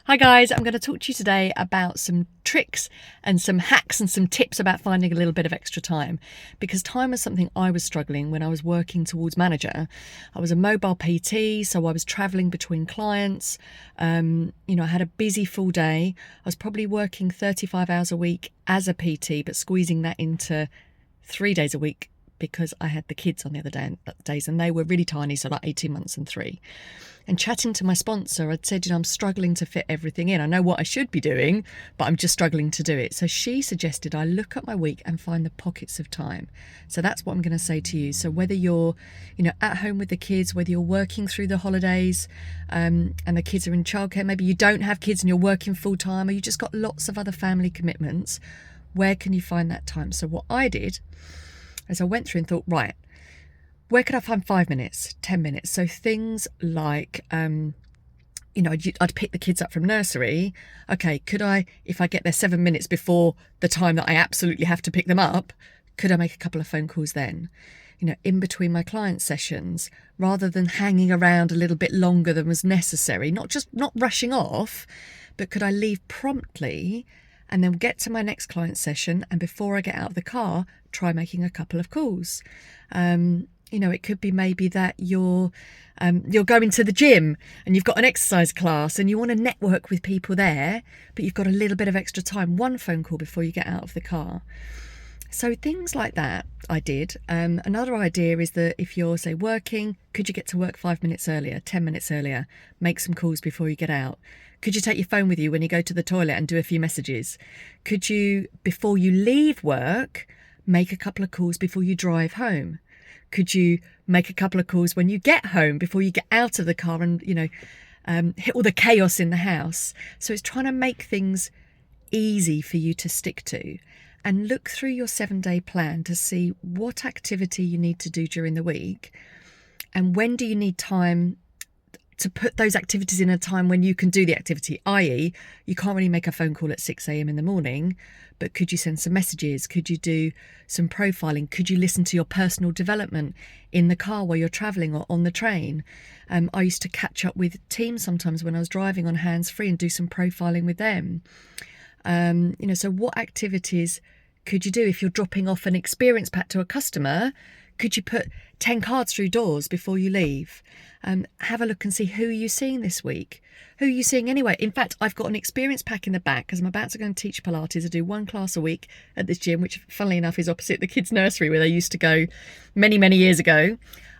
Hi guys, I'm going to talk to you today about some tricks and some hacks and some tips about finding a little bit of extra time, because time was something I was struggling when I was working towards manager. I was a mobile PT, so I was traveling between clients. I had a busy full day. I was probably working 35 hours a week as a PT, but squeezing that into 3 days a week because I had the kids on the other days and they were really tiny, so like 18 months and 3. And chatting to my sponsor, I'd said, I'm struggling to fit everything in. I know what I should be doing, but I'm just struggling to do it. So she suggested I look at my week and find the pockets of time. So that's what I'm going to say to you. So whether you're, at home with the kids, whether you're working through the holidays, and the kids are in childcare, maybe you don't have kids and you're working full time, or you just got lots of other family commitments, where can you find that time? So what I did is I went through and thought, right, where could I find 5 minutes, 10 minutes? So things like, I'd pick the kids up from nursery. Okay, could I, if I get there 7 minutes before the time that I absolutely have to pick them up, could I make a couple of phone calls then? In between my client sessions, rather than hanging around a little bit longer than was necessary, not rushing off, but could I leave promptly and then get to my next client session, and before I get out of the car, try making a couple of calls. It could be maybe that you're going to the gym and you've got an exercise class and you want to network with people there, but you've got a little bit of extra time, one phone call before you get out of the car. So things like that I did. Another idea is that if you're, say, working, could you get to work 5 minutes earlier, 10 minutes earlier, make some calls before you get out? Could you take your phone with you when you go to the toilet and do a few messages? Could you, before you leave work, make a couple of calls before you drive home? Could you make a couple of calls when you get home before you get out of the car and, hit all the chaos in the house? So it's trying to make things easy for you to stick to, and look through your 7-day plan to see what activity you need to do during the week and when do you need time to put those activities in a time when you can do the activity, i.e. you can't really make a phone call at 6 a.m. in the morning, but could you send some messages? Could you do some profiling? Could you listen to your personal development in the car while you're traveling or on the train? I used to catch up with teams sometimes when I was driving on hands-free and do some profiling with them. So what activities could you do? If you're dropping off an experience pack to a customer, could you put 10 cards through doors before you leave? Have a look and see, who are you seeing this week? Who are you seeing anyway? In fact, I've got an experience pack in the back because I'm about to go and teach Pilates. I do one class a week at this gym, which funnily enough is opposite the kids' nursery where they used to go many, many years ago.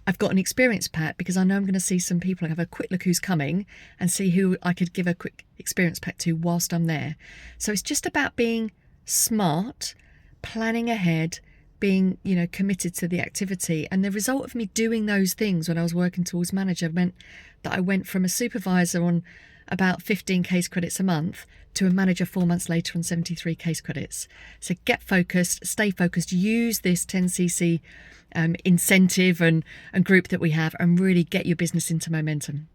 I've got an experience pack because I know I'm going to see some people. I have a quick look who's coming and see who I could give a quick experience pack to whilst I'm there. So it's just about being smart, planning ahead, being, committed to the activity. And the result of me doing those things when I was working towards manager meant that I went from a supervisor on about 15 case credits a month to a manager 4 months later on 73 case credits. So get focused, stay focused, use this 10cc incentive and group that we have, and really get your business into momentum.